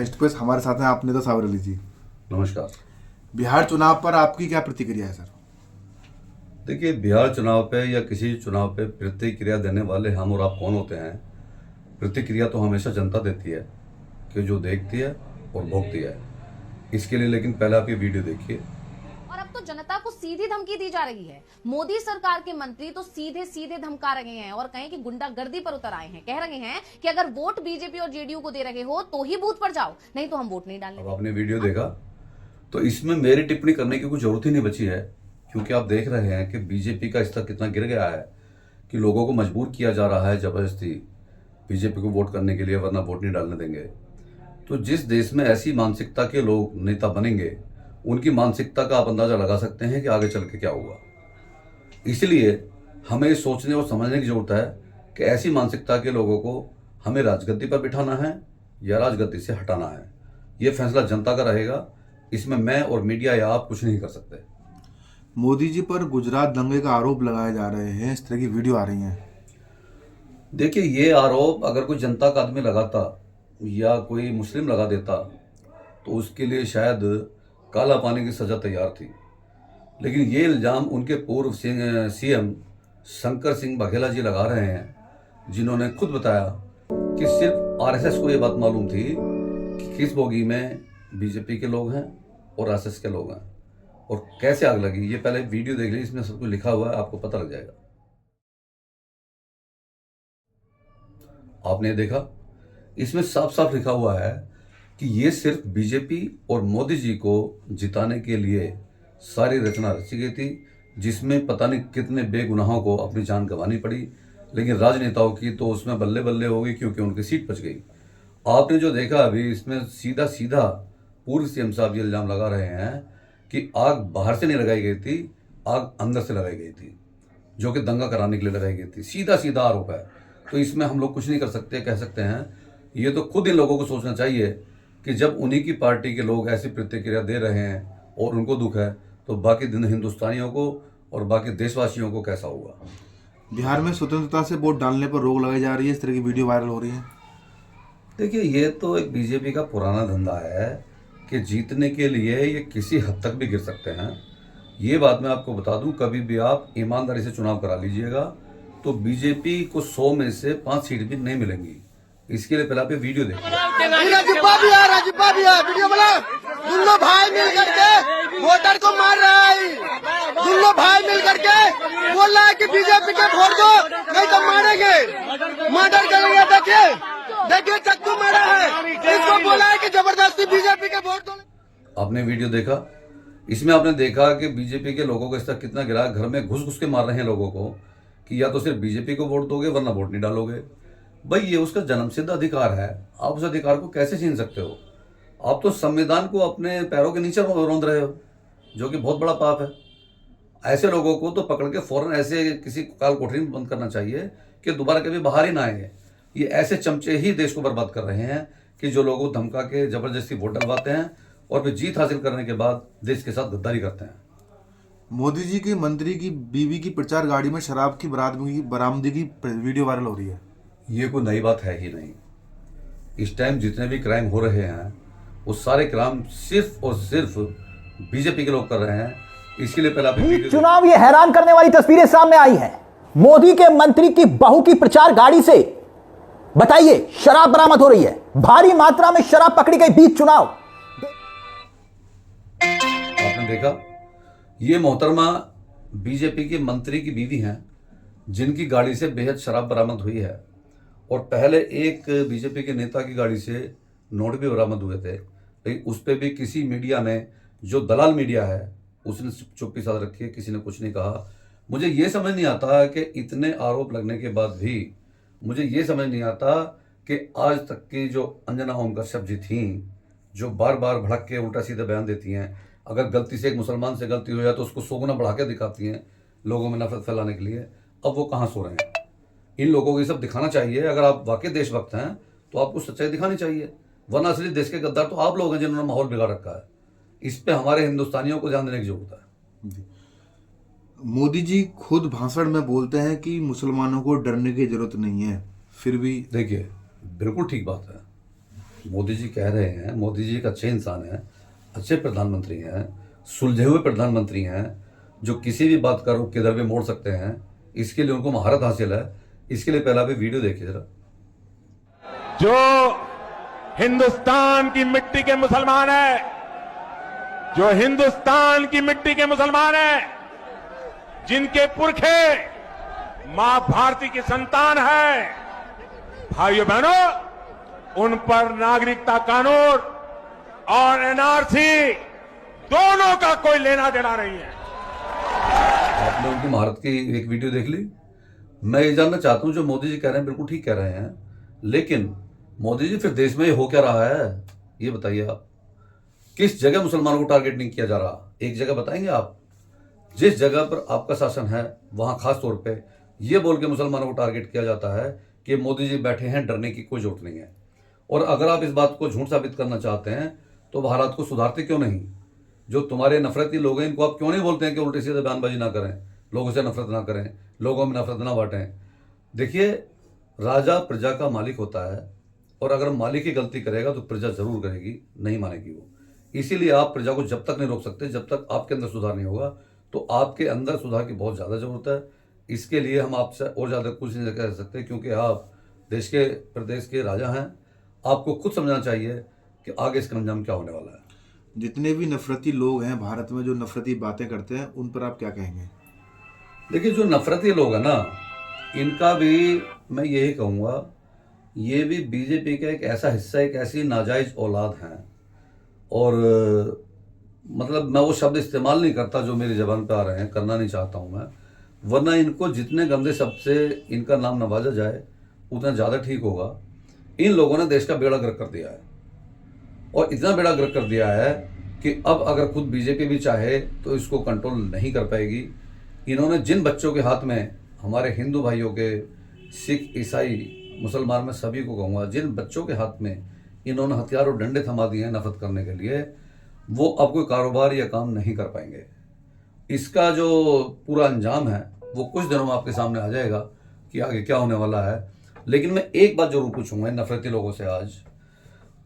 Face to face हमारे साथ हैं आप नेता साबर अली जी। नमस्कार। बिहार चुनाव पर आपकी क्या प्रतिक्रिया है सर? देखिए, बिहार चुनाव पे या किसी चुनाव पे प्रतिक्रिया देने वाले हम और आप कौन होते हैं? प्रतिक्रिया तो हमेशा जनता देती है कि जो देखती है और भोगती है। इसके लिए लेकिन पहले आप ये वीडियो देखिए। और अब तो जनता को सीधी धमकी दी जा रही है। मोदी सरकार के मंत्री तो सीधे सीधे धमका रहे हैं और कहें कि गुंडागर्दी पर उतर आए हैं। कह रहे हैं कि अगर वोट बीजेपी और जेडीयू को दे रहे हो तो ही बूथ पर जाओ, नहीं तो हम वोट नहीं डालने। अब आपने वीडियो देखा तो इसमें मेरी टिप्पणी करने की कोई जरूरत ही नहीं बची है, क्योंकि आप देख रहे हैं कि बीजेपी का स्तर कितना गिर गया है कि लोगों को मजबूर किया जा रहा है जबरदस्ती बीजेपी को वोट करने के लिए, वरना वोट नहीं डालने देंगे। तो जिस देश में ऐसी मानसिकता के लोग नेता बनेंगे, उनकी मानसिकता का आप अंदाजा लगा सकते हैं कि आगे चल के क्या होगा। इसलिए हमें सोचने और समझने की जरूरत है कि ऐसी मानसिकता के लोगों को हमें राजगद्दी पर बिठाना है या राजगद्दी से हटाना है। ये फैसला जनता का रहेगा। इसमें मैं और मीडिया या आप कुछ नहीं कर सकते। मोदी जी पर गुजरात दंगे का आरोप लगाए जा रहे हैं, इस तरह की वीडियो आ रही हैं। देखिए, ये आरोप अगर कोई जनता का आदमी लगाता या कोई मुस्लिम लगा देता तो उसके लिए शायद काला पानी की सज़ा तैयार थी। लेकिन ये इल्ज़ाम उनके पूर्व सीएम शंकर सिंह वाघेला जी लगा रहे हैं, जिन्होंने खुद बताया कि सिर्फ आरएसएस को ये बात मालूम थी कि किस बोगी में बीजेपी के लोग हैं और आरएसएस के लोग हैं और कैसे आग लगी। ये पहले वीडियो देख लीजिए, इसमें सब कुछ लिखा हुआ है, आपको पता लग जाएगा। आपने देखा, इसमें साफ साफ लिखा हुआ है कि ये सिर्फ बीजेपी और मोदी जी को जिताने के लिए सारी रचना रची गई थी, जिसमें पता नहीं कितने बेगुनाहों को अपनी जान गंवानी पड़ी। लेकिन राजनेताओं की तो उसमें बल्ले बल्ले हो गई, क्योंकि उनकी सीट बच गई। आपने जो देखा अभी, इसमें सीधा सीधा पूर्व सीएम साहब ये इल्जाम लगा रहे हैं कि आग बाहर से नहीं लगाई गई थी, आग अंदर से लगाई गई थी, जो कि दंगा कराने के लिए लगाई गई थी। सीधा सीधा आरोप है। तो इसमें हम लोग कुछ नहीं कर सकते। कह सकते हैं ये तो खुद इन लोगों को सोचना चाहिए कि जब उन्हीं की पार्टी के लोग ऐसी प्रतिक्रिया दे रहे हैं और उनको दुख है, तो बाकी दिन हिंदुस्तानियों को और बाकी देशवासियों को कैसा होगा। बिहार में स्वतंत्रता से वोट डालने पर रोक लगाई जा रही है, इस तरह की वीडियो वायरल हो रही है। देखिए, ये तो एक बीजेपी का पुराना धंधा है कि जीतने के लिए ये किसी हद तक भी गिर सकते हैं। ये बात मैं आपको बता दूं, कभी भी आप ईमानदारी से चुनाव करा लीजिएगा तो बीजेपी को 100 में से 5 सीट भी नहीं मिलेंगी। इसके लिए पहले आप ये वीडियो देखिए। राजपा भी है, वीडियो बना। दोनों भाई मिल करके वोटर को मार रहा है। दोनों भाई मिल करके बोल रहा है कि बीजेपी के वोट दो, नहीं तो मारेंगे, मर्डर करेंगे। देखिए चक्कू मारा है, इसको बोला है कि जबरदस्ती बीजेपी के वोट दो। आपने वीडियो देखा, इसमें आपने देखा कि बीजेपी के लोगों को इस तरह कितना गिरा, घर में घुस घुस के मार रहे हैं लोगों को कि या तो सिर्फ बीजेपी को वोट दोगे वरना वोट नहीं डालोगे। भाई, ये उसका जन्मसिद्ध अधिकार है, आप उस अधिकार को कैसे छीन सकते हो? आप तो संविधान को अपने पैरों के नीचे रौंद रहे हो, जो कि बहुत बड़ा पाप है। ऐसे लोगों को तो पकड़ के फौरन ऐसे किसी काल कोठरी में बंद करना चाहिए कि दोबारा कभी बाहर ही ना आएंगे। ये ऐसे चमचे ही देश को बर्बाद कर रहे हैं कि जो लोगों को धमका के जबरदस्ती वोट डलवाते हैं और फिर जीत हासिल करने के बाद देश के साथ गद्दारी करते हैं। मोदी जी की मंत्री की बीवी की प्रचार गाड़ी में शराब की बरामदगी की वीडियो वायरल हो रही है। ये कोई नई बात है ही नहीं। इस टाइम जितने भी क्राइम हो रहे हैं वो सारे क्राइम सिर्फ और सिर्फ बीजेपी के लोग कर रहे हैं। इसके लिए पहले आप चुनाव ये हैरान करने वाली तस्वीरें सामने आई हैं। मोदी के मंत्री की बहू की प्रचार गाड़ी से बताइए शराब बरामद हो रही है, भारी मात्रा में शराब पकड़ी गई बीच चुनाव। आपने देखा, ये मोहतरमा बीजेपी के मंत्री की बीवी हैं, जिनकी गाड़ी से बेहद शराब बरामद हुई है। और पहले एक बीजेपी के नेता की गाड़ी से नोट भी बरामद हुए थे, लेकिन उस पर भी किसी मीडिया ने, जो दलाल मीडिया है, उसने चुप्पी साध रखी है, किसी ने कुछ नहीं कहा। मुझे ये समझ नहीं आता कि इतने आरोप लगने के बाद भी मुझे ये समझ नहीं आता कि आज तक की जो अंजना ओम कश्यप जी थी, जो बार बार भड़क के उल्टा सीधा बयान देती हैं, अगर गलती से एक मुसलमान से गलती हो जाए तो उसको 100 गुना बढ़ा के दिखाती हैं लोगों में नफरत फैलाने के लिए, अब वो कहाँ सो रहे हैं? इन लोगों को ये सब दिखाना चाहिए। अगर आप वाकई देशभक्त हैं तो आपको सच्चाई दिखानी चाहिए, वरना असली देश के गद्दार तो आप लोग हैं जिन्होंने माहौल बिगाड़ रखा है। इस पे हमारे हिंदुस्तानियों को ध्यान देने की जरूरत है। मोदी जी खुद भाषण में बोलते हैं कि मुसलमानों को डरने की जरूरत नहीं है, फिर भी देखिए, बिल्कुल ठीक बात है। मोदी जी कह रहे हैं, मोदी जी एक अच्छे इंसान हैं, अच्छे प्रधानमंत्री हैं, सुलझे हुए प्रधानमंत्री हैं, जो किसी भी बात का रुख किधर भी मोड़ सकते हैं। इसके लिए उनको महारत हासिल है। इसके लिए पहला भी वीडियो देखिए जरा। जो हिंदुस्तान की मिट्टी के मुसलमान है, जो हिंदुस्तान की मिट्टी के मुसलमान है, जिनके पुरखे मां भारती की संतान है, भाइयों बहनों, उन पर नागरिकता कानून और एनआरसी दोनों का कोई लेना देना नहीं है। आपने उनकी महारत की एक वीडियो देख ली। मैं ये जानना चाहता हूं, जो मोदी जी कह रहे हैं बिल्कुल ठीक कह रहे हैं, लेकिन मोदी जी फिर देश में ये हो क्या रहा है ये बताइए आप। किस जगह मुसलमानों को टारगेट नहीं किया जा रहा, एक जगह बताएंगे आप? जिस जगह पर आपका शासन है वहां खास तौर पे ये बोल के मुसलमानों को टारगेट किया जाता है कि मोदी जी बैठे हैं, डरने की कोई जरूरत नहीं है। और अगर आप इस बात को झूठ साबित करना चाहते हैं तो भारत को सुधारते क्यों नहीं? जो तुम्हारे नफरती लोग हैं इनको आप क्यों नहीं बोलते हैं कि उल्टे सीधे बयानबाजी ना करें, लोगों से नफरत ना करें, लोगों में नफरत ना बांटें? देखिए, राजा प्रजा का मालिक होता है और अगर मालिक ही गलती करेगा तो प्रजा जरूर करेगी, नहीं मानेगी वो। इसीलिए आप प्रजा को जब तक नहीं रोक सकते, जब तक आपके अंदर सुधार नहीं होगा, तो आपके अंदर सुधार की बहुत ज़्यादा जरूरत है। इसके लिए हम आपसे और ज़्यादा कुछ नहीं कह सकते, क्योंकि आप देश के प्रदेश के राजा हैं। आपको खुद समझना चाहिए कि आगे इसका अंजाम क्या होने वाला है। जितने भी नफरती लोग हैं भारत में, जो नफरती बातें करते हैं, उन पर आप क्या कहेंगे? देखिए, जो नफरती लोग हैं ना, इनका भी मैं यही कहूँगा, ये भी बीजेपी का एक ऐसा हिस्सा, एक ऐसी नाजायज औलाद हैं। और मतलब मैं वो शब्द इस्तेमाल नहीं करता जो मेरी ज़बान पे आ रहे हैं, करना नहीं चाहता हूँ मैं, वरना इनको जितने गंदे शब्द से इनका नाम नवाजा जाए उतना ज़्यादा ठीक होगा। इन लोगों ने देश का बेड़ा गर्क कर दिया है, और इतना बेड़ा गर्क कर दिया है कि अब अगर खुद बीजेपी भी चाहे तो इसको कंट्रोल नहीं कर पाएगी। इन्होंने जिन बच्चों के हाथ में, हमारे हिंदू भाइयों के, सिख, ईसाई, मुसलमान, में सभी को कहूँगा, जिन बच्चों के हाथ में इन्होंने हथियार और डंडे थमा दिए हैं नफरत करने के लिए, वो अब कोई कारोबार या काम नहीं कर पाएंगे। इसका जो पूरा अंजाम है वो कुछ दिनों में आपके सामने आ जाएगा कि आगे क्या होने वाला है। लेकिन मैं एक बात जरूर पूछूंगा इन नफरती लोगों से आज।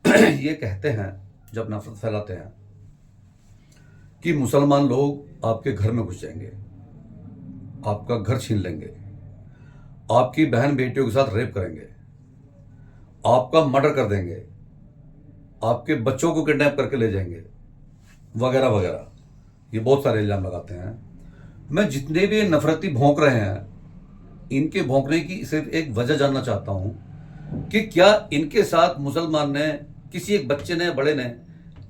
ये कहते हैं, जब नफरत फैलाते हैं, कि मुसलमान लोग आपके घर में घुस जाएंगे, आपका घर छीन लेंगे, आपकी बहन बेटियों के साथ रेप करेंगे, आपका मर्डर कर देंगे, आपके बच्चों को किडनैप करके ले जाएंगे, वगैरह वगैरह। ये बहुत सारे इल्जाम लगाते हैं। मैं जितने भी नफरती भौंक रहे हैं, इनके भौंकने की सिर्फ एक वजह जानना चाहता हूं कि क्या इनके साथ मुसलमान ने, किसी एक बच्चे ने, बड़े ने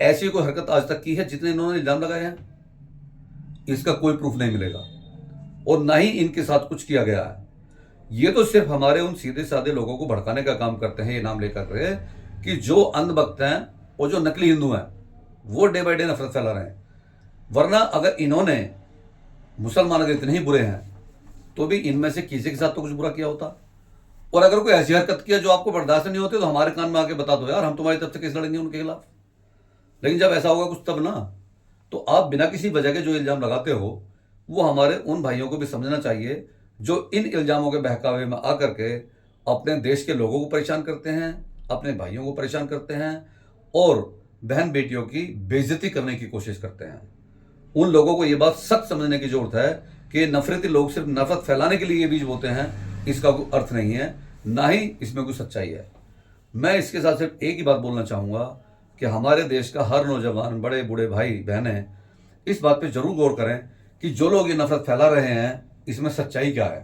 ऐसी कोई हरकत आज तक की है जितने इन्होंने इल्जाम लगाए हैं? इसका कोई प्रूफ नहीं मिलेगा, और ना ही इनके साथ कुछ किया गया है। ये तो सिर्फ हमारे उन सीधे साधे लोगों को भड़काने का काम करते हैं, ये नाम लेकर रहे कि जो अंधभक्त हैं और जो नकली हिंदू हैं वो डे बाय डे नफरत फैला रहे हैं। वरना अगर इन्होंने, मुसलमान अगर इतने ही बुरे हैं तो भी इनमें से किसी के साथ तो कुछ बुरा किया होता। और अगर कोई ऐसी हरकत किया जो आपको बर्दाश्त नहीं होती तो हमारे कान में आके बता दो यार, हम तुम्हारी तरफ से केस लड़ेंगे उनके खिलाफ। लेकिन जब ऐसा होगा कुछ तब ना, तो आप बिना किसी वजह के जो इल्जाम लगाते हो वो हमारे उन भाइयों को भी समझना चाहिए जो इन इल्जामों के बहकावे में आकर के अपने देश के लोगों को परेशान करते हैं, अपने भाइयों को परेशान करते हैं और बहन बेटियों की बेइज्जती करने की कोशिश करते हैं। उन लोगों को ये बात सख्त समझने की जरूरत है कि नफरती लोग सिर्फ नफरत फैलाने के लिए ये बीज बोते हैं, इसका कोई अर्थ नहीं है, ना ही इसमें कोई सच्चाई है। मैं इसके साथ सिर्फ एक ही बात बोलना चाहूँगा कि हमारे देश का हर नौजवान, बड़े बूढ़े भाई बहनें इस बात पे जरूर गौर करें कि जो लोग ये नफरत फैला रहे हैं इसमें सच्चाई क्या है।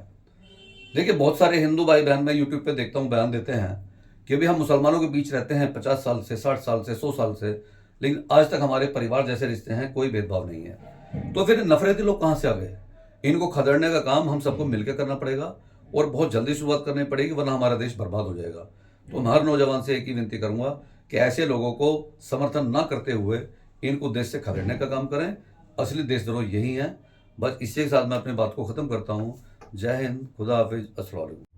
देखिए, बहुत सारे हिंदू भाई बहन मैं यूट्यूब पे देखता हूँ बयान देते हैं कि अभी हम मुसलमानों के बीच रहते हैं 50 साल से, 60 साल से, 100 साल से, लेकिन आज तक हमारे परिवार जैसे रिश्ते हैं, कोई भेदभाव नहीं है। तो फिर नफरती लोग कहाँ से आ गए? इनको खदेड़ने का काम हम सबको मिलकर करना पड़ेगा और बहुत जल्दी शुरुआत करनी पड़ेगी, वरना हमारा देश बर्बाद हो जाएगा। तो मैं हर नौजवान से एक ही विनती करूंगा कि ऐसे लोगों को समर्थन ना करते हुए इनको देश से खदेड़ने का काम करें। असली देशद्रोह यही है। बस इसी के साथ मैं अपनी बात को खत्म करता हूँ। जय हिंद, खुदा हाफिज, अस्सलाम वालेकुम।